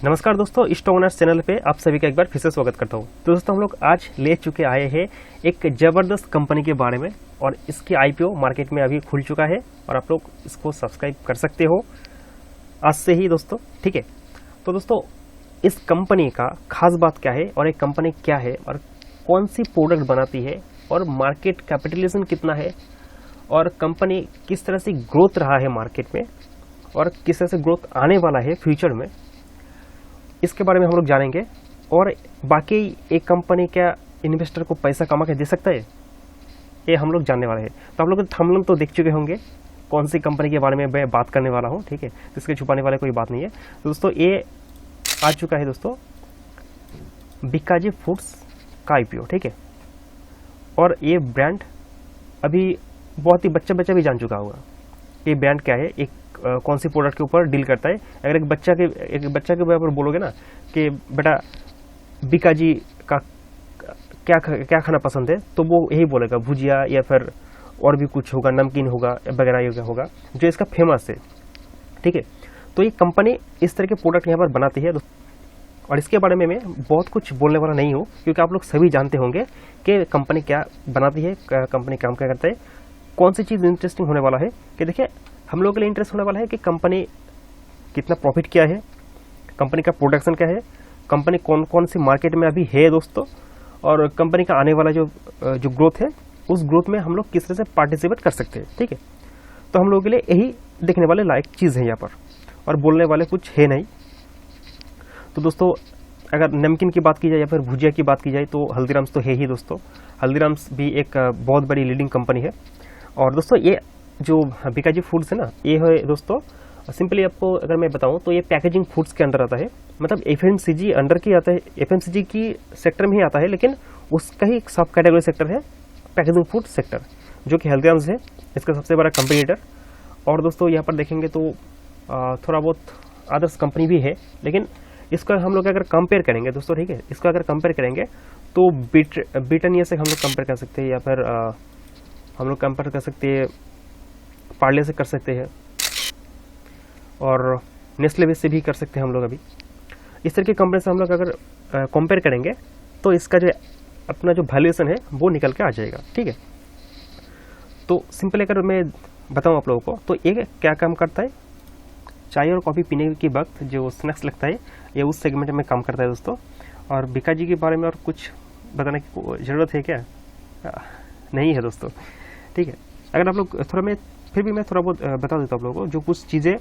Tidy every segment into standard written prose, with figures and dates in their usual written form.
नमस्कार दोस्तों, stock owners channel पे आप सभी का एक बार फिर से स्वागत करता हूँ। तो दोस्तों हम लोग आज ले चुके आए हैं एक ज़बरदस्त कंपनी के बारे में और इसकी आईपीओ मार्केट में अभी खुल चुका है और आप लोग इसको सब्सक्राइब कर सकते हो आज से ही दोस्तों, ठीक है। तो दोस्तों इस कंपनी का खास बात क्या है और एक कंपनी क्या है और कौन सी प्रोडक्ट बनाती है और मार्केट कैपिटलाइजेशन कितना है और कंपनी किस तरह से ग्रोथ रहा है मार्केट में और किस तरह से ग्रोथ आने वाला है फ्यूचर में, इसके बारे में हम लोग जानेंगे। और बाकी एक कंपनी क्या इन्वेस्टर को पैसा कमा के दे सकता है, ये हम लोग जानने वाले हैं। तो हम लोग तो देख चुके होंगे कौन सी कंपनी के बारे में मैं बात करने वाला हूँ, ठीक है। तो इसके छुपाने वाले कोई बात नहीं है। तो दोस्तों ये आ चुका है दोस्तों बीकाजी फूड्स का आईपीओ, ठीक है। और ये ब्रांड अभी बहुत ही बच्चा भी जान चुका होगा ये ब्रांड क्या है, एक कौन सी प्रोडक्ट के ऊपर डील करता है। अगर एक बच्चा के ऊपर बोलोगे ना कि बेटा बीकाजी का क्या खाना पसंद है, तो वो यही बोलेगा भुजिया या फिर और भी कुछ होगा, नमकीन होगा वगैरह होगा जो इसका फेमस है, ठीक है। तो ये कंपनी इस तरह के प्रोडक्ट यहाँ पर बनाती है और इसके बारे में मैं बहुत कुछ बोलने वाला नहीं हूँ क्योंकि आप लोग सभी जानते होंगे कि कंपनी क्या बनाती है, कंपनी काम क्या करता है। कौन सी चीज़ इंटरेस्टिंग होने वाला है कि देखिए हम लोगों के लिए इंटरेस्ट होने वाला है कि कंपनी कितना प्रॉफिट क्या है, कंपनी का प्रोडक्शन क्या है, कंपनी कौन कौन सी मार्केट में अभी है दोस्तों, और कंपनी का आने वाला जो ग्रोथ है उस ग्रोथ में हम लोग किस तरह से पार्टिसिपेट कर सकते हैं, ठीक है। तो हम लोगों के लिए यही देखने वाले लायक चीज़ है यहाँ पर और बोलने वाले कुछ है नहीं। तो दोस्तों अगर नमकीन की बात की जाए या फिर भुजिया की बात की जाए तो हल्दीराम्स तो है ही दोस्तों। हल्दीराम्स भी एक बहुत बड़ी लीडिंग कंपनी है। और दोस्तों ये जो बीकाजी फूड्स है ना, ये है दोस्तों सिंपली आपको अगर मैं बताऊं तो ये पैकेजिंग फूड्स के अंदर आता है, मतलब एफएमसीजी अंडर की आता है, एफएमसीजी की सेक्टर में ही आता है, लेकिन उसका ही एक सब कैटेगरी सेक्टर है पैकेजिंग फूड सेक्टर, जो कि हल्दीराम्स है इसका सबसे बड़ा कंपटीटर। और दोस्तों यहाँ पर देखेंगे तो थोड़ा बहुत अदर्स कंपनी भी है, लेकिन इसका हम लोग अगर कंपेयर करेंगे दोस्तों, ठीक है, इसका अगर कंपेयर करेंगे तो ब्रिटानिया से हम लोग कंपेयर कर सकते हैं या फिर हम लोग कंपेयर कर सकते हैं पार्ले से कर सकते हैं और नेस्ले से भी कर सकते हैं हम लोग। अभी इस तरह की कंपनी से हम लोग अगर कंपेयर करेंगे तो इसका जो अपना जो वैल्यूएशन है वो निकल के आ जाएगा, ठीक है। तो सिंपल अगर मैं बताऊं आप लोगों को तो ये क्या काम करता है, चाय और कॉफ़ी पीने के वक्त जो स्नैक्स लगता है ये उस सेगमेंट में काम करता है दोस्तों। और बीकाजी के बारे में और कुछ बताने की ज़रूरत है क्या? नहीं है दोस्तों, ठीक है। अगर आप लोग फिर भी मैं थोड़ा बहुत बता देता हूँ आप लोगों को जो कुछ चीज़ें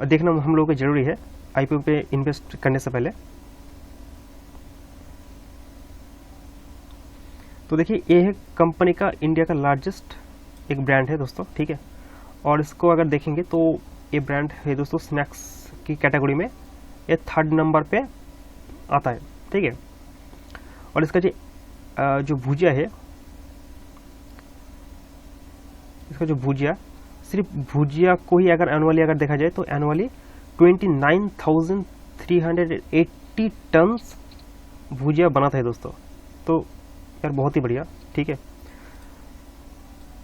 देखना हम लोगों को ज़रूरी है आईपीओ पे इन्वेस्ट करने से पहले। तो देखिए ये है कंपनी का इंडिया का लार्जेस्ट एक ब्रांड है दोस्तों, ठीक है। और इसको अगर देखेंगे तो ये ब्रांड है दोस्तों स्नैक्स की कैटेगरी में ये 3rd नंबर पे आता है, ठीक है। और इसका जो भुजिया है, इसका जो भुजिया, सिर्फ भुजिया को ही अगर एनुअली अगर देखा जाए तो एनुअली 29,380 टन्स भुजिया बनाता है दोस्तों। तो यार बहुत ही बढ़िया, ठीक है।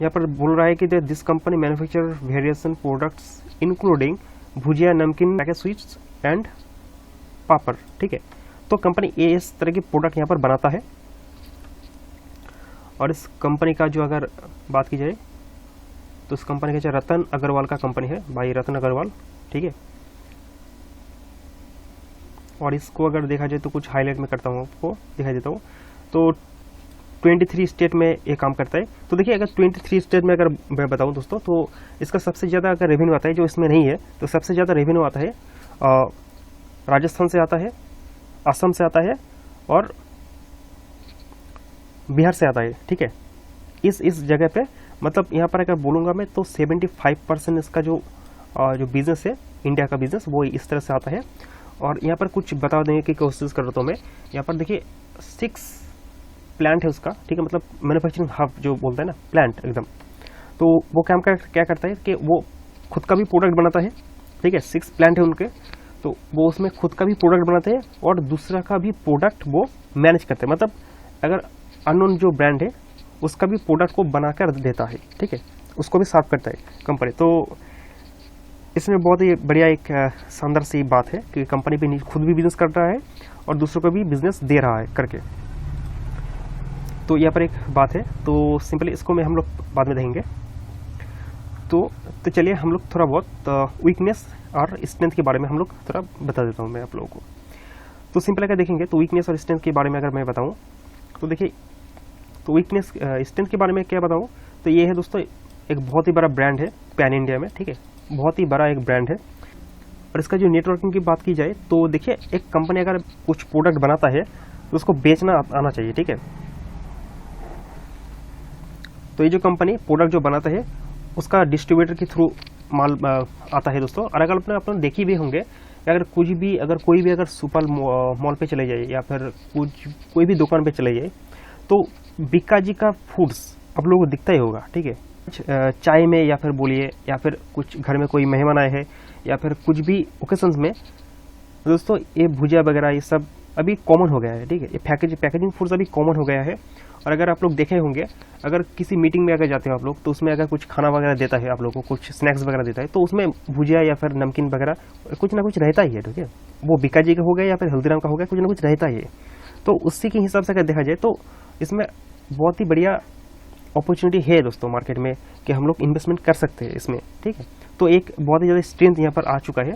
यहाँ पर बोल रहा है कि this company manufacture variation products including bhujia, namkeen, packet sweets and पापड़, ठीक है। तो कंपनी इस तरह की प्रोडक्ट यहाँ पर बनाता है। और इस कंपनी का जो अगर बात की जाए तो इस कंपनी का जो रतन अग्रवाल का कंपनी है, भाई रतन अग्रवाल, ठीक है। और इसको अगर देखा जाए तो कुछ हाईलाइट में करता हूँ, आपको दिखाई देता हूँ। तो 23 स्टेट में ये काम करता है। तो देखिए अगर 23 स्टेट में अगर मैं बताऊँ दोस्तों तो इसका सबसे ज़्यादा अगर रेवेन्यू आता है जो इसमें नहीं है, तो सबसे ज़्यादा रेवेन्यू आता है राजस्थान से आता है, असम से आता है और बिहार से आता है, ठीक है। इस जगह पे मतलब यहाँ पर अगर बोलूँगा मैं तो 75% इसका जो बिज़नेस है इंडिया का बिज़नेस वो इस तरह से आता है। और यहाँ पर कुछ बता देने की कोशिश कर रहा हूँ मैं। यहाँ पर देखिए 6 प्लांट है उसका, ठीक है, मतलब मैन्युफैक्चरिंग हब जो बोलता है ना, प्लांट एकदम। तो वो क्या करता है कि वो खुद का भी प्रोडक्ट बनाता है, ठीक है। 6 प्लांट है उनके, तो वो उसमें खुद का भी प्रोडक्ट बनाते हैं और दूसरा का भी प्रोडक्ट वो मैनेज करते हैं। मतलब अगर अननोन जो ब्रांड है उसका भी प्रोडक्ट को बनाकर देता है, ठीक है, उसको भी साफ करता है कंपनी। तो इसमें बहुत ही बढ़िया एक शानदार सी बात है कि कंपनी पे खुद भी बिजनेस कर रहा है और दूसरों को भी बिजनेस दे रहा है करके। तो यहाँ पर एक बात है, तो सिंपली इसको मैं हम लोग बाद में देखेंगे। तो चलिए हम लोग थोड़ा बहुत वीकनेस और स्ट्रेंथ के बारे में हम लोग थोड़ा बता देता हूँ मैं आप लोगों को। तो सिंपल अगर देखेंगे तो वीकनेस और स्ट्रेंथ के बारे में अगर मैं बताऊँ तो देखिए, तो वीकनेस स्ट्रेंथ के बारे में क्या बताऊँ, तो ये है दोस्तों एक बहुत ही बड़ा ब्रांड है पैन इंडिया में, ठीक है, बहुत ही बड़ा एक ब्रांड है। और इसका जो नेटवर्किंग की बात की जाए तो देखिए, एक कंपनी अगर कुछ प्रोडक्ट बनाता है तो उसको बेचना आना चाहिए, ठीक है। तो ये जो कंपनी प्रोडक्ट जो बनाता है उसका डिस्ट्रीब्यूटर के थ्रू माल आता है दोस्तों। और अगर अपने देखे भी होंगे, अगर कोई भी अगर सुपर मॉल पे चले जाए या फिर कोई भी दुकान पे चले जाए तो बीकाजी का फूड्स आप लोगों को दिखता ही होगा, ठीक है। चाय में या फिर बोलिए, या फिर कुछ घर में कोई मेहमान आए हैं या फिर कुछ भी ओकेजन्स में दोस्तों, ये भुजिया वगैरह ये सब अभी कॉमन हो गया है, ठीक है। ये पैकेजिंग फूड्स अभी कॉमन हो गया है। और अगर आप लोग देखे होंगे, अगर किसी मीटिंग में अगर जाते हो आप लोग, तो उसमें अगर कुछ खाना वगैरह देता है आप लोगों को, कुछ स्नैक्स वगैरह देता है, तो उसमें भुजिया या फिर नमकीन वगैरह कुछ ना कुछ रहता ही है, ठीक है। वो बीकाजी का हो गया या फिर हल्दीराम का हो गया, कुछ ना कुछ रहता ही है। तो उसी के हिसाब से अगर देखा जाए तो इसमें बहुत ही बढ़िया अपॉर्चुनिटी है दोस्तों मार्केट में कि हम लोग इन्वेस्टमेंट कर सकते हैं इसमें, ठीक है। तो एक बहुत ही ज़्यादा स्ट्रेंथ यहाँ पर आ चुका है।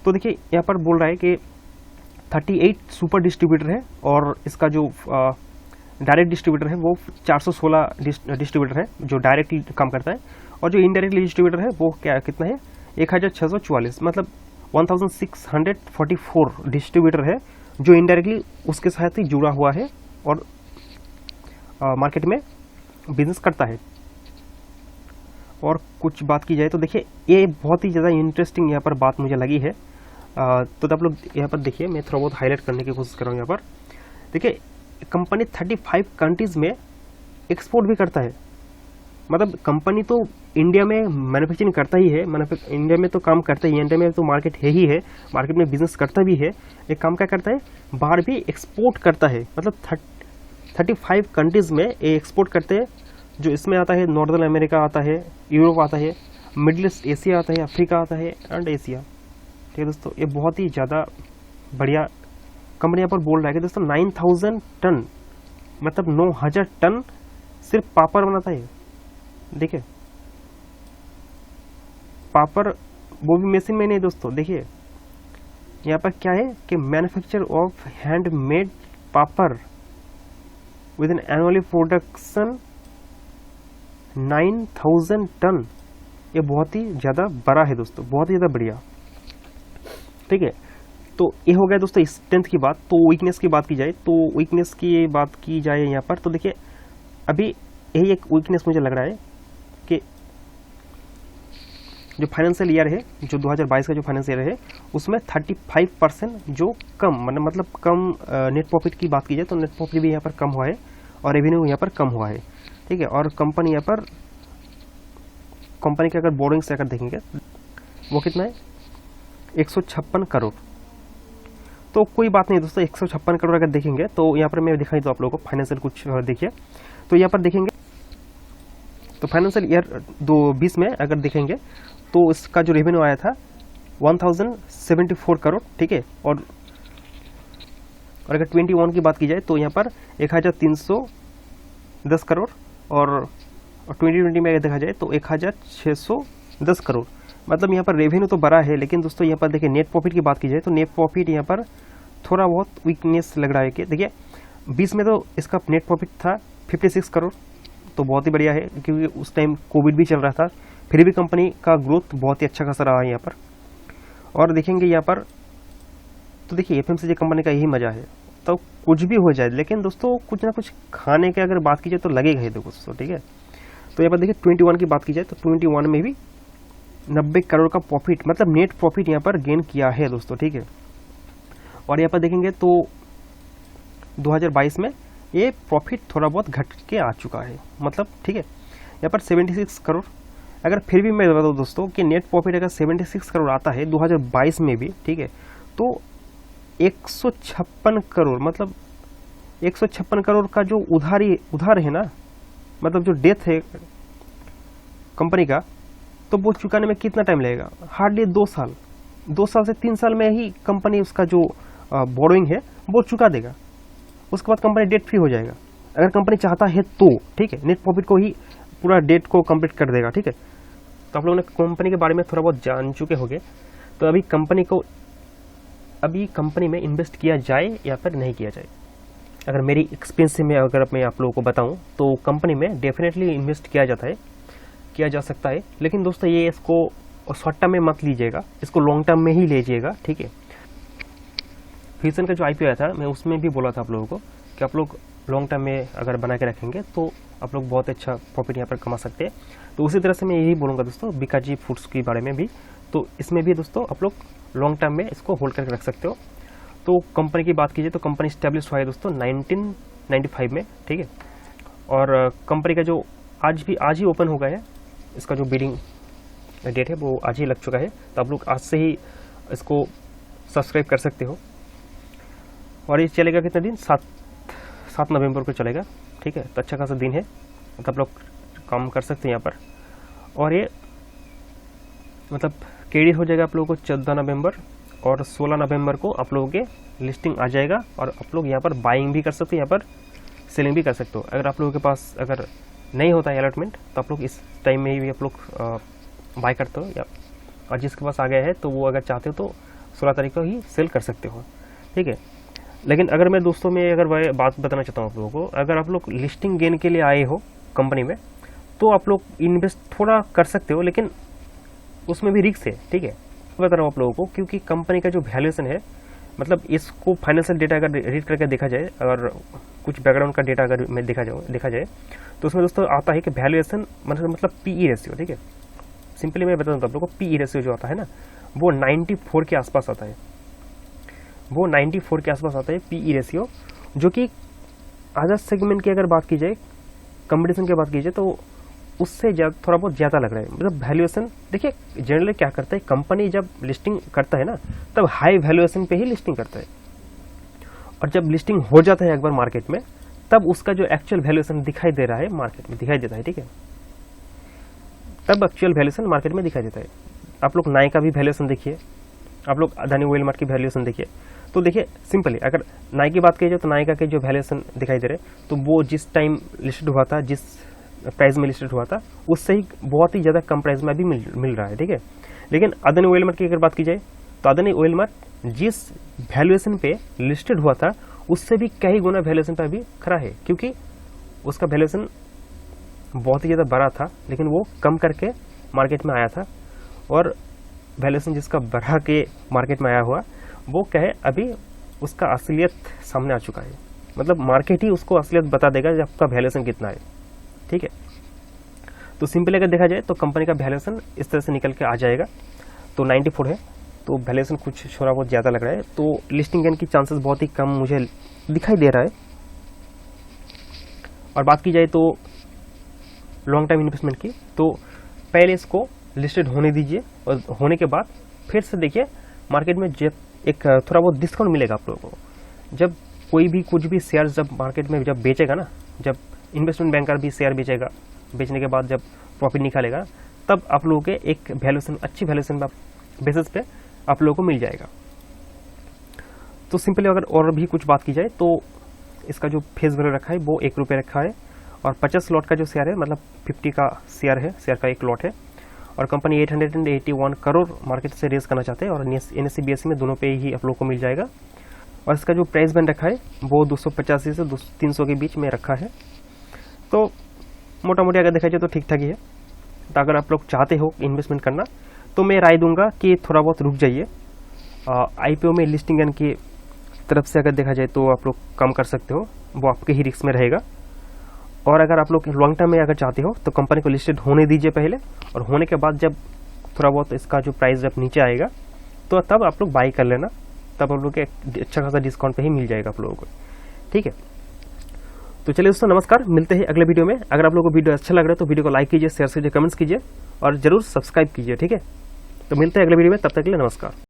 तो देखिए यहाँ पर बोल रहा है कि 38 सुपर डिस्ट्रीब्यूटर है और इसका जो डायरेक्ट डिस्ट्रीब्यूटर है वो 416 डिस्ट्रीब्यूटर है जो डायरेक्टली काम करता है। और जो इनडायरेक्टली डिस्ट्रीब्यूटर है वो कितना है, 1644, मतलब 1644 डिस्ट्रीब्यूटर है जो इनडायरेक्टली उसके साथ ही जुड़ा हुआ है और मार्केट में बिजनेस करता है। और कुछ बात की जाए तो देखिए, ये बहुत ही ज़्यादा इंटरेस्टिंग यहाँ पर बात मुझे लगी है। तो आप लोग यहाँ पर देखिए, मैं थोड़ा बहुत हाईलाइट करने की कोशिश कर रहा हूँ। यहाँ पर देखिए, कंपनी 35 कंट्रीज में एक्सपोर्ट भी करता है। मतलब कंपनी तो इंडिया में मैन्युफैक्चरिंग करता ही है, इंडिया में तो काम करता ही है, इंडिया में तो मार्केट है ही है, मार्केट में बिजनेस करता भी है। एक काम क्या करता है, बाहर भी एक्सपोर्ट करता है। मतलब 35 कंट्रीज में ये एक्सपोर्ट करते हैं, जो इसमें आता है नॉर्दर्न अमेरिका आता है, यूरोप आता है, मिडिल ईस्ट एशिया आता है, अफ्रीका आता है एंड एशिया, ठीक है दोस्तों। ये बहुत ही ज़्यादा बढ़िया कंपनी यहाँ पर बोल रहा है कि दोस्तों 9000 टन, मतलब 9000 टन सिर्फ पापड़ बनाता है। देखिए, पापड़ वो भी मशीन में नहीं दोस्तों। देखिए यहाँ पर क्या है कि manufacture of handmade papad with an annually production 9000 tonne. ये बहुत ही ज़्यादा बड़ा है दोस्तों, बहुत ही ज़्यादा बढ़िया, ठीक है। तो ये हो गया दोस्तों स्ट्रेंथ की बात। तो वीकनेस की बात की जाए तो वीकनेस की बात की जाए यहाँ पर, तो देखिए अभी यही एक वीकनेस मुझे लग रहा है कि जो फाइनेंशियल ईयर है, जो 2022 का जो फाइनेंशियल ईयर है, उसमें 35% जो कम मतलब कम नेट प्रॉफिट की बात की जाए तो नेट प्रॉफिट भी यहाँ पर कम हुआ है और रेवेन्यू यहाँ पर कम हुआ है, ठीक है। और कंपनी यहाँ पर, कंपनी के अगर बोर्डिंग से अगर देखेंगे वो कितना है, 156 करोड़। तो कोई बात नहीं दोस्तों, 156 करोड़ अगर देखेंगे तो यहाँ पर मैं दिखाई दूँ आप लोगों को फाइनेंशियल कुछ देखिए। तो यहाँ पर देखेंगे तो फाइनेंशियल ईयर 2020 में अगर देखेंगे तो इसका जो रेवेन्यू आया था 1074 करोड़, ठीक है। और अगर 21 की बात की जाए तो यहाँ पर 1310 करोड़ और 2020 में अगर देखा जाए तो 1610 करोड़। मतलब यहाँ पर रेवेन्यू तो बड़ा है, लेकिन दोस्तों यहाँ पर देखिए नेट प्रॉफिट की बात की जाए तो नेट प्रॉफिट यहाँ पर थोड़ा बहुत वीकनेस लग रहा है कि देखिए 20 में तो इसका नेट प्रॉफिट था 56 करोड़, तो बहुत ही बढ़िया है क्योंकि उस टाइम कोविड भी चल रहा था, फिर भी कंपनी का ग्रोथ बहुत ही अच्छा खासा रहा है यहाँ पर। और देखेंगे यहाँ पर तो देखिए एफएमसीजी कंपनी का यही मजा है, तो कुछ भी हो जाए लेकिन दोस्तों कुछ ना कुछ खाने की अगर बात की जाए तो लगेगा ही दोस्तों, ठीक है। तो यहाँ पर देखिए 21 की बात की जाए तो 21 में भी 90 करोड़ का प्रॉफिट, मतलब नेट प्रॉफिट यहाँ पर गेन किया है दोस्तों, ठीक है। और यहाँ पर देखेंगे तो 2022 में ये प्रॉफिट थोड़ा बहुत घट के आ चुका है, मतलब ठीक है। यहाँ पर 76 करोड़, अगर फिर भी मैं बताऊँ दोस्तों कि नेट प्रॉफिट अगर 76 करोड़ आता है 2022 में भी, ठीक है, तो 156 करोड़, मतलब 156 करोड़ का जो उधार है ना, मतलब जो डेथ है कंपनी का, तो वो चुकाने में कितना टाइम लगेगा? हार्डली 2 साल, 2 साल से 3 साल में ही कंपनी उसका जो बोरोइंग है वो चुका देगा। उसके बाद कंपनी डेट फ्री हो जाएगा, अगर कंपनी चाहता है तो, ठीक है। नेट प्रॉफिट को ही पूरा डेट को कंप्लीट कर देगा, ठीक है। तो आप लोगों ने कंपनी के बारे में थोड़ा बहुत जान चुके होंगे। तो अभी कंपनी में इन्वेस्ट किया जाए या फिर नहीं किया जाए, अगर मेरी एक्सपीरियंस से मैं आप लोगों को बताऊं तो कंपनी में डेफिनेटली इन्वेस्ट किया जा सकता है। लेकिन दोस्तों ये इसको शॉर्ट टर्म में मत लीजिएगा, इसको लॉन्ग टर्म में ही लीजिएगा, ठीक है। फ्यूजन का जो IPO आया था, मैं उसमें भी बोला था आप लोगों को कि आप लोग लॉन्ग टर्म में अगर बना के रखेंगे तो आप लोग बहुत अच्छा प्रॉफिट यहाँ पर कमा सकते हैं। तो उसी तरह से मैं यही बोलूँगा दोस्तों बीकाजी फूड्स के बारे में भी। तो इसमें भी दोस्तों आप लोग लॉन्ग टर्म में इसको होल्ड करके रख सकते हो। तो कंपनी की बात कीजिए तो कंपनी स्टैब्लिश हुआ है दोस्तों 1995 में, ठीक है। और कंपनी का जो आज ही ओपन हो गया है, इसका जो बिडिंग डेट है वो आज ही लग चुका है। तो आप लोग आज से ही इसको सब्सक्राइब कर सकते हो। और ये चलेगा कितने दिन? 7 नवंबर को चलेगा, ठीक है। तो अच्छा खासा दिन है, तो आप लोग काम कर सकते हैं यहाँ पर। और ये मतलब क्रेडिट हो जाएगा आप लोगों को 14 नवंबर, और 16 नवंबर को आप लोगों के लिस्टिंग आ जाएगा और आप लोग यहाँ पर बाइंग भी कर सकते हो, यहाँ पर सेलिंग भी कर सकते हो। अगर आप लोगों के पास अगर नहीं होता है अलॉटमेंट तो आप लोग इस टाइम में ही भी आप लोग बाय करते हो, या और जिसके पास आ गया है तो वो अगर चाहते हो तो 16 तारीख को ही सेल कर सकते हो, ठीक है। लेकिन अगर मैं दोस्तों में अगर बात बताना चाहता हूँ आप लोगों को, अगर आप लोग लिस्टिंग गेन के लिए आए हो कंपनी में तो आप लोग इन्वेस्ट थोड़ा कर सकते हो, लेकिन उसमें भी रिस्क है, ठीक है। बता रहा हूँ आप लोगों को, क्योंकि कंपनी का जो वैल्यूएशन है, मतलब इसको फाइनेंशियल डेटा अगर रीड करके देखा जाए और कुछ बैकग्राउंड का डेटा अगर मैं देखा जाए तो उसमें दोस्तों आता है कि वैल्यूएशन मतलब PE रेशियो, ठीक है। सिंपली मैं बता दूँ आप लोगों को, PE रेशियो जो आता है ना वो 94 के आसपास आता है, वो 94 के आसपास आता है PE रेशियो, जो कि अदर सेगमेंट की अगर बात की जाए, कंपटीशन की बात की जाए तो उससे थोड़ा बहुत ज़्यादा लग रहा है। मतलब वैल्यूएशन देखिए जनरली क्या करता है, कंपनी जब लिस्टिंग करता है ना तब हाई वैल्यूएशन पे ही लिस्टिंग करता है, और जब लिस्टिंग हो जाता है एक बार मार्केट में तब उसका जो एक्चुअल वैल्यूएशन दिखाई दे रहा है मार्केट में दिखाई देता है, ठीक है। तब एक्चुअल वैल्यूएशन मार्केट में दिखाई देता है। आप लोग नाइका भी वैल्यूएशन देखिए, आप लोग अदानी ऑयल मार्ट की वैल्यूएशन देखिए, तो देखिए सिंपली अगर नाइका की बात की जाए तो नाइका के जो वैल्यूएशन दिखाई दे रहे तो वो जिस टाइम लिस्टेड हुआ था, जिस प्राइस में लिस्टेड हुआ था उससे ही बहुत ही ज़्यादा कम प्राइस में अभी मिल रहा है, ठीक है। लेकिन अदानी ऑयल मार्ट की अगर बात की जाए तो अदानी ऑयल मार्ट जिस वैल्यूएशन पे लिस्टेड हुआ था उससे भी कई गुना वैल्यूएशन पे अभी खड़ा है, क्योंकि उसका वैल्यूएशन बहुत ही ज़्यादा बड़ा था लेकिन वो कम करके मार्केट में आया था, और वैल्यूएशन जिसका बढ़ा के मार्केट में आया हुआ वो कहे अभी उसका असलियत सामने आ चुका है। मतलब मार्केट ही उसको असलियत बता देगा कि आपका वैल्यूएशन कितना है, ठीक है। तो सिंपली अगर देखा जाए तो कंपनी का वैल्यूएशन इस तरह से निकल के आ जाएगा। तो 94 है, तो वैल्यूएशन कुछ थोड़ा बहुत ज़्यादा लग रहा है, तो लिस्टिंग गेन की चांसेस बहुत ही कम मुझे दिखाई दे रहा है। और बात की जाए तो लॉन्ग टाइम इन्वेस्टमेंट की, तो पहले इसको लिस्टेड होने दीजिए और होने के बाद फिर से देखिए मार्केट में जब एक थोड़ा बहुत डिस्काउंट मिलेगा आप लोगों को। जब कोई भी कुछ भी शेयर जब मार्केट में जब बेचेगा ना, जब इन्वेस्टमेंट बैंकर भी शेयर बेचेगा, बेचने के बाद जब प्रॉफिट निकालेगा तब आप लोगों के एक वैल्यूएशन, अच्छी वैल्यूएशन बेसिस पे आप लोगों को मिल जाएगा। तो सिंपली अगर और भी कुछ बात की जाए तो इसका जो फेस वैल्यू रखा है वो 1 रुपये रखा है, और 50 लॉट का जो शेयर है मतलब 50 का शेयर है, शेयर का 1 लॉट है, और कंपनी 881 करोड़ मार्केट से रेज करना चाहते हैं, और NSE BSE में दोनों पे ही आप लोग को मिल जाएगा। और इसका जो प्राइस बैंड रखा है वो 285 से 300 के बीच में रखा है। तो मोटा मोटी अगर देखा जाए तो ठीक ठाक ही है। तो अगर आप लोग चाहते हो इन्वेस्टमेंट करना तो मैं राय दूंगा कि थोड़ा बहुत रुक जाइए। IPO में लिस्टिंग गेन की तरफ से अगर देखा जाए तो आप लोग कम कर सकते हो, वो आपके ही रिस्क में रहेगा। और अगर आप लोग लॉन्ग टर्म में अगर चाहते हो तो कंपनी को लिस्टेड होने दीजिए पहले, और होने के बाद जब थोड़ा बहुत इसका जो प्राइस जब नीचे आएगा तो तब आप लोग बाई कर लेना, तब आप लोग के अच्छा खासा डिस्काउंट पे ही मिल जाएगा आप लोगों को, ठीक है। तो चलिए दोस्तों नमस्कार, मिलते हैं अगले वीडियो में। अगर आप लोगों को वीडियो अच्छा लग रहा है तो वीडियो को लाइक कीजिए, शेयर कीजिए, कमेंट्स कीजिए और जरूर सब्सक्राइब कीजिए, ठीक है। तो मिलते हैं अगले वीडियो में, तब तक के लिए नमस्कार।